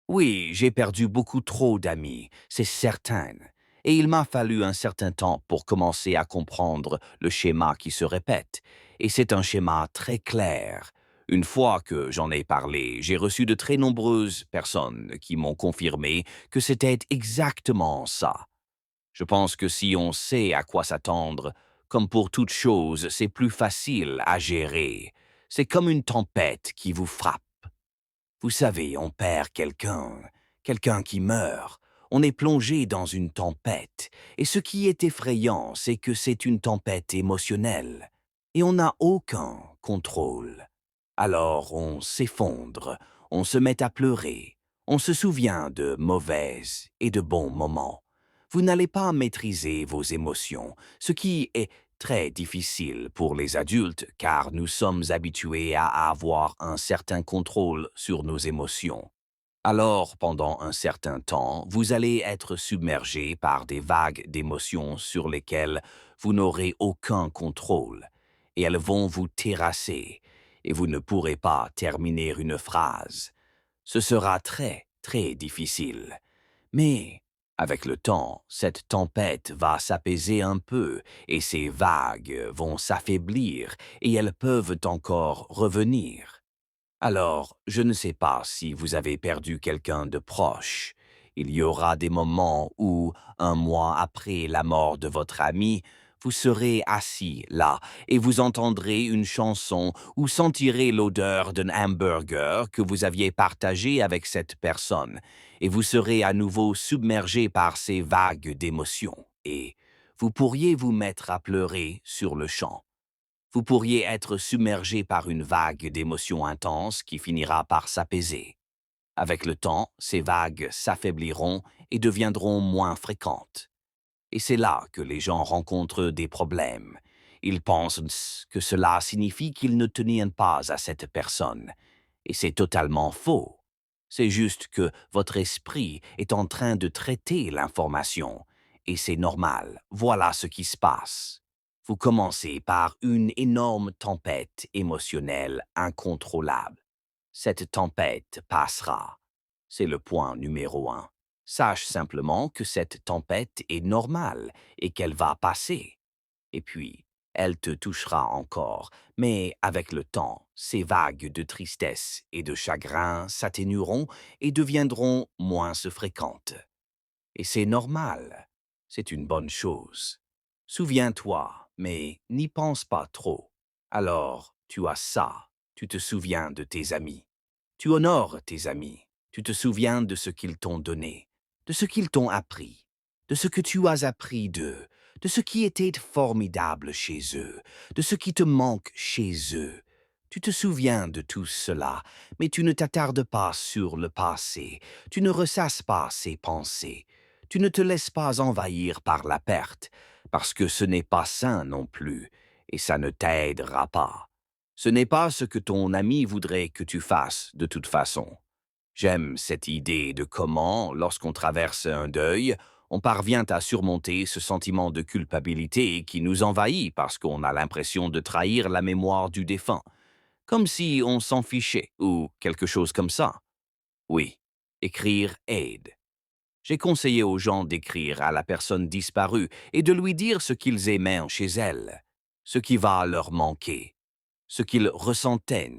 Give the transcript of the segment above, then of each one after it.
Oui, j'ai perdu beaucoup trop d'amis, c'est certain. Et il m'a fallu un certain temps pour commencer à comprendre le schéma qui se répète. Et c'est un schéma très clair. Une fois que j'en ai parlé, j'ai reçu de très nombreuses personnes qui m'ont confirmé que c'était exactement ça. Je pense que si on sait à quoi s'attendre, comme pour toute chose, c'est plus facile à gérer. C'est comme une tempête qui vous frappe. Vous savez, on perd quelqu'un, quelqu'un qui meurt. On est plongé dans une tempête. Et ce qui est effrayant, c'est que c'est une tempête émotionnelle. Et on n'a aucun contrôle. Alors on s'effondre, on se met à pleurer, on se souvient de mauvaises et de bons moments. Vous n'allez pas maîtriser vos émotions, ce qui est très difficile pour les adultes car nous sommes habitués à avoir un certain contrôle sur nos émotions. Alors, pendant un certain temps, vous allez être submergé par des vagues d'émotions sur lesquelles vous n'aurez aucun contrôle, et elles vont vous terrasser, et vous ne pourrez pas terminer une phrase. Ce sera très, très difficile. Mais, avec le temps, cette tempête va s'apaiser un peu et ces vagues vont s'affaiblir et elles peuvent encore revenir. Alors, je ne sais pas si vous avez perdu quelqu'un de proche. Il y aura des moments où, un mois après la mort de votre ami, vous serez assis là et vous entendrez une chanson ou sentirez l'odeur d'un hamburger que vous aviez partagé avec cette personne et vous serez à nouveau submergé par ces vagues d'émotions et vous pourriez vous mettre à pleurer sur le champ. Vous pourriez être submergé par une vague d'émotions intenses qui finira par s'apaiser. Avec le temps, ces vagues s'affaibliront et deviendront moins fréquentes. Et c'est là que les gens rencontrent des problèmes. Ils pensent que cela signifie qu'ils ne tiennent pas à cette personne. Et c'est totalement faux. C'est juste que votre esprit est en train de traiter l'information. Et c'est normal. Voilà ce qui se passe. Vous commencez par une énorme tempête émotionnelle incontrôlable. Cette tempête passera. C'est le point numéro un. Sache simplement que cette tempête est normale et qu'elle va passer. Et puis, elle te touchera encore, mais avec le temps, ces vagues de tristesse et de chagrin s'atténueront et deviendront moins fréquentes. Et c'est normal. C'est une bonne chose. Souviens-toi, mais n'y pense pas trop. Alors, tu as ça. Tu te souviens de tes amis. Tu honores tes amis. Tu te souviens de ce qu'ils t'ont donné, de ce qu'ils t'ont appris, de ce que tu as appris d'eux, de ce qui était formidable chez eux, de ce qui te manque chez eux. Tu te souviens de tout cela, mais tu ne t'attardes pas sur le passé, tu ne ressasses pas ces pensées, tu ne te laisses pas envahir par la perte, parce que ce n'est pas sain non plus, et ça ne t'aidera pas. Ce n'est pas ce que ton ami voudrait que tu fasses de toute façon. J'aime cette idée de comment, lorsqu'on traverse un deuil, on parvient à surmonter ce sentiment de culpabilité qui nous envahit parce qu'on a l'impression de trahir la mémoire du défunt, comme si on s'en fichait ou quelque chose comme ça. Oui, écrire aide. J'ai conseillé aux gens d'écrire à la personne disparue et de lui dire ce qu'ils aimaient chez elle, ce qui va leur manquer, ce qu'ils ressentaient,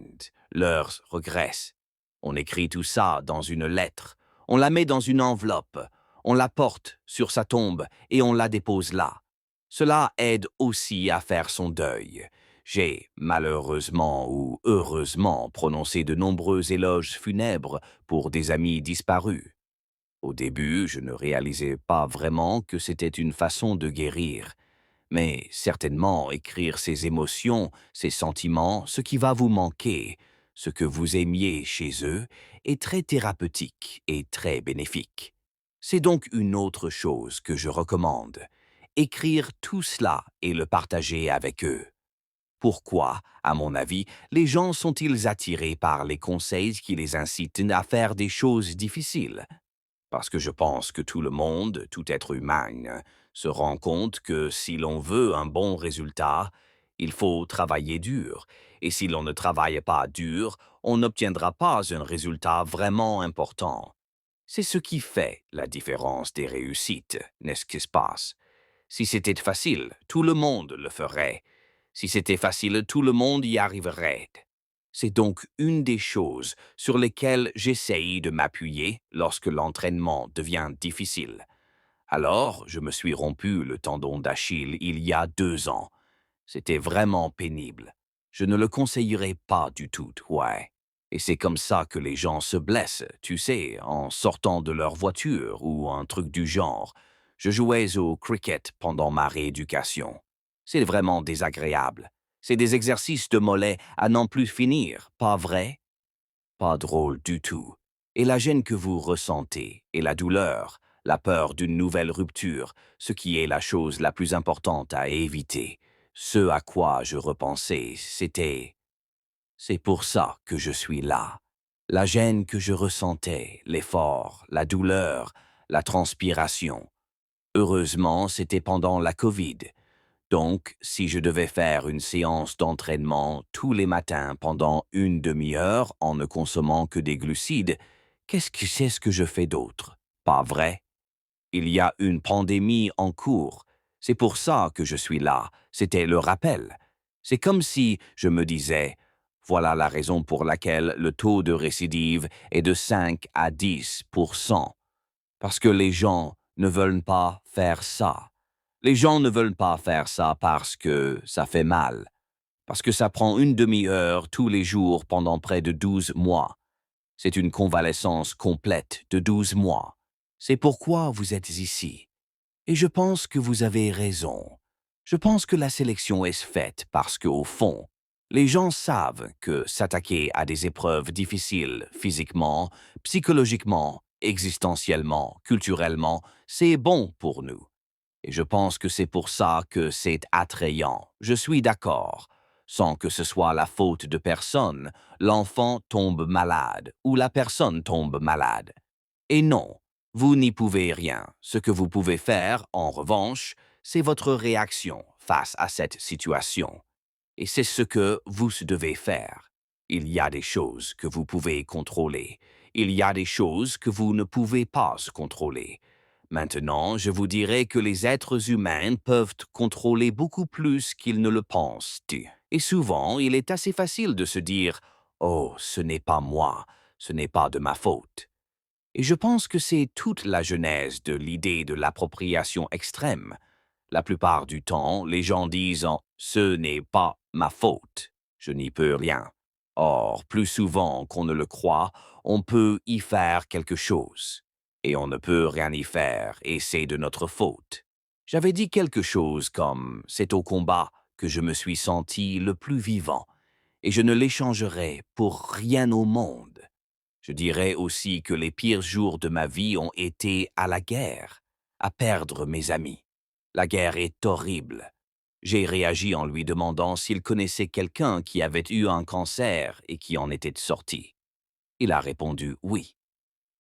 leurs regrets. On écrit tout ça dans une lettre, on la met dans une enveloppe, on la porte sur sa tombe et on la dépose là. Cela aide aussi à faire son deuil. J'ai, malheureusement ou heureusement, prononcé de nombreux éloges funèbres pour des amis disparus. Au début, je ne réalisais pas vraiment que c'était une façon de guérir. Mais certainement, écrire ses émotions, ses sentiments, ce qui va vous manquer, ce que vous aimiez chez eux, est très thérapeutique et très bénéfique. C'est donc une autre chose que je recommande. Écrire tout cela et le partager avec eux. Pourquoi, à mon avis, les gens sont-ils attirés par les conseils qui les incitent à faire des choses difficiles? Parce que je pense que tout le monde, tout être humain, se rend compte que si l'on veut un bon résultat, il faut travailler dur. Et si l'on ne travaille pas dur, on n'obtiendra pas un résultat vraiment important. C'est ce qui fait la différence des réussites, n'est-ce qui se passe? Si c'était facile, tout le monde le ferait. Si c'était facile, tout le monde y arriverait. C'est donc une des choses sur lesquelles j'essaye de m'appuyer lorsque l'entraînement devient difficile. Alors, je me suis rompu le tendon d'Achille il y a 2 ans. C'était vraiment pénible. Je ne le conseillerais pas du tout, ouais. Et c'est comme ça que les gens se blessent, tu sais, en sortant de leur voiture ou un truc du genre. Je jouais au cricket pendant ma rééducation. C'est vraiment désagréable. C'est des exercices de mollets à n'en plus finir, pas vrai? Pas drôle du tout. Et la gêne que vous ressentez, et la douleur, la peur d'une nouvelle rupture, ce qui est la chose la plus importante à éviter. Ce à quoi je repensais, c'était c'est pour ça que je suis là. La gêne que je ressentais, l'effort, la douleur, la transpiration. Heureusement, c'était pendant la Covid. Donc, si je devais faire une séance d'entraînement tous les matins pendant une demi-heure en ne consommant que des glucides, qu'est-ce que c'est ce que je fais d'autre? Pas vrai? Il y a une pandémie en cours. C'est pour ça que je suis là. C'était le rappel. C'est comme si je me disais, voilà la raison pour laquelle le taux de récidive est de 5 à 10%. Parce que les gens ne veulent pas faire ça. Les gens ne veulent pas faire ça parce que ça fait mal. Parce que ça prend une demi-heure tous les jours pendant près de 12 mois. C'est une convalescence complète de 12 mois. C'est pourquoi vous êtes ici. Et je pense que vous avez raison. Je pense que la sélection est faite parce qu'au fond, les gens savent que s'attaquer à des épreuves difficiles physiquement, psychologiquement, existentiellement, culturellement, c'est bon pour nous. Et je pense que c'est pour ça que c'est attrayant. Je suis d'accord. Sans que ce soit la faute de personne, l'enfant tombe malade ou la personne tombe malade. Et non, vous n'y pouvez rien. Ce que vous pouvez faire, en revanche, c'est votre réaction face à cette situation. Et c'est ce que vous devez faire. Il y a des choses que vous pouvez contrôler. Il y a des choses que vous ne pouvez pas contrôler. Maintenant, je vous dirais que les êtres humains peuvent contrôler beaucoup plus qu'ils ne le pensent. Et souvent, il est assez facile de se dire « Oh, ce n'est pas moi, ce n'est pas de ma faute ». Et je pense que c'est toute la genèse de l'idée de l'appropriation extrême. La plupart du temps, les gens disent « ce n'est pas ma faute, je n'y peux rien ». Or, plus souvent qu'on ne le croit, on peut y faire quelque chose. Et on ne peut rien y faire, et c'est de notre faute. J'avais dit quelque chose comme « c'est au combat que je me suis senti le plus vivant, et je ne l'échangerai pour rien au monde ». Je dirais aussi que les pires jours de ma vie ont été à la guerre, à perdre mes amis. La guerre est horrible. J'ai réagi en lui demandant s'il connaissait quelqu'un qui avait eu un cancer et qui en était sorti. Il a répondu oui.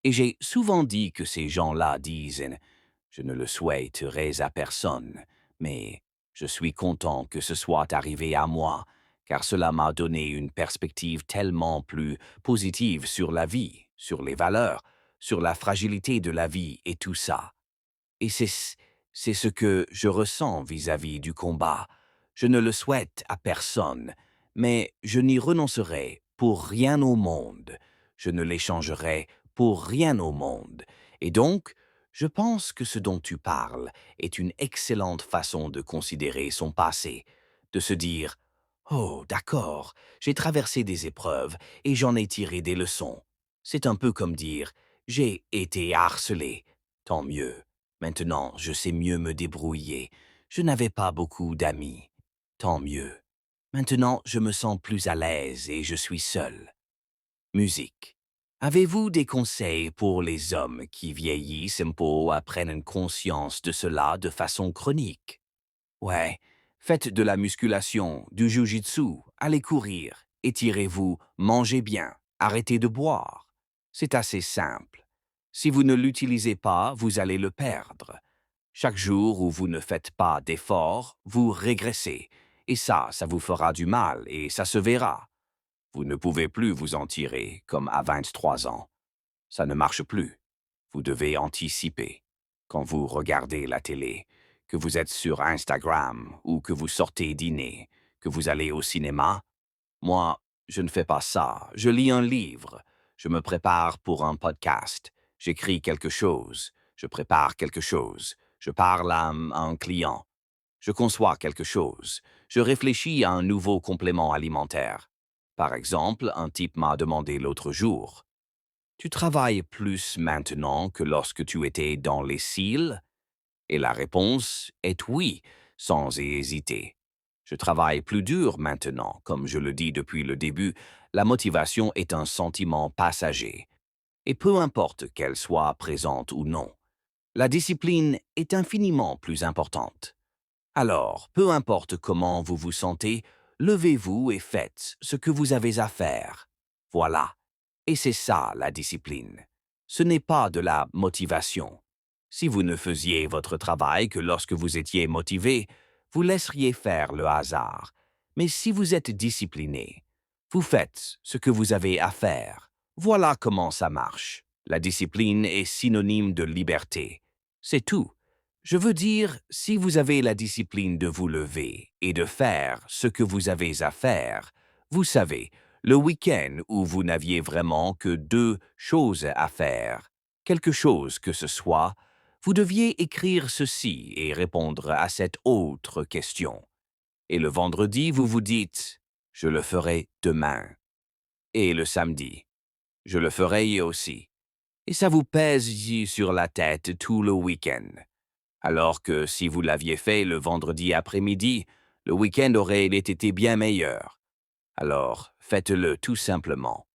Et j'ai souvent dit que ces gens-là disent « Je ne le souhaiterais à personne, mais je suis content que ce soit arrivé à moi, car cela m'a donné une perspective tellement plus positive sur la vie, sur les valeurs, sur la fragilité de la vie et tout ça. Et c'est ce que je ressens vis-à-vis du combat. Je ne le souhaite à personne, mais je n'y renoncerai pour rien au monde. Je ne l'échangerai pour rien au monde. Et donc, je pense que ce dont tu parles est une excellente façon de considérer son passé, de se dire « Oh, d'accord, j'ai traversé des épreuves et j'en ai tiré des leçons. » C'est un peu comme dire « J'ai été harcelé, tant mieux. Maintenant, je sais mieux me débrouiller. Je n'avais pas beaucoup d'amis. Tant mieux. Maintenant, je me sens plus à l'aise et je suis seul. » Musique. Avez-vous des conseils pour les hommes qui vieillissent un peu ou apprennent conscience de cela de façon chronique? Ouais, faites de la musculation, du jiu-jitsu, allez courir, étirez-vous, mangez bien, arrêtez de boire. C'est assez simple. Si vous ne l'utilisez pas, vous allez le perdre. Chaque jour où vous ne faites pas d'efforts, vous régressez. Et ça vous fera du mal et ça se verra. Vous ne pouvez plus vous en tirer comme à 23 ans. Ça ne marche plus. Vous devez anticiper. Quand vous regardez la télé, que vous êtes sur Instagram ou que vous sortez dîner, que vous allez au cinéma, moi, je ne fais pas ça. Je lis un livre. Je me prépare pour un podcast. J'écris quelque chose. Je prépare quelque chose. Je parle à un client. Je conçois quelque chose. Je réfléchis à un nouveau complément alimentaire. Par exemple, un type m'a demandé l'autre jour: tu travailles plus maintenant que lorsque tu étais dans les cils? Et la réponse est oui, sans hésiter. Je travaille plus dur maintenant, comme je le dis depuis le début, la motivation est un sentiment passager. Et peu importe qu'elle soit présente ou non, la discipline est infiniment plus importante. Alors, peu importe comment vous vous sentez, levez-vous et faites ce que vous avez à faire. Voilà. Et c'est ça la discipline. Ce n'est pas de la motivation. Si vous ne faisiez votre travail que lorsque vous étiez motivé, vous laisseriez faire le hasard. Mais si vous êtes discipliné, vous faites ce que vous avez à faire. Voilà comment ça marche. La discipline est synonyme de liberté. C'est tout. Je veux dire, si vous avez la discipline de vous lever et de faire ce que vous avez à faire, vous savez, le week-end où vous n'aviez vraiment que deux choses à faire, quelque chose que ce soit, vous deviez écrire ceci et répondre à cette autre question. Et le vendredi, vous vous dites: je le ferai demain. Et le samedi, je le ferai aussi. Et ça vous pèse sur la tête tout le week-end. Alors que si vous l'aviez fait le vendredi après-midi, le week-end aurait été bien meilleur. Alors, faites-le tout simplement.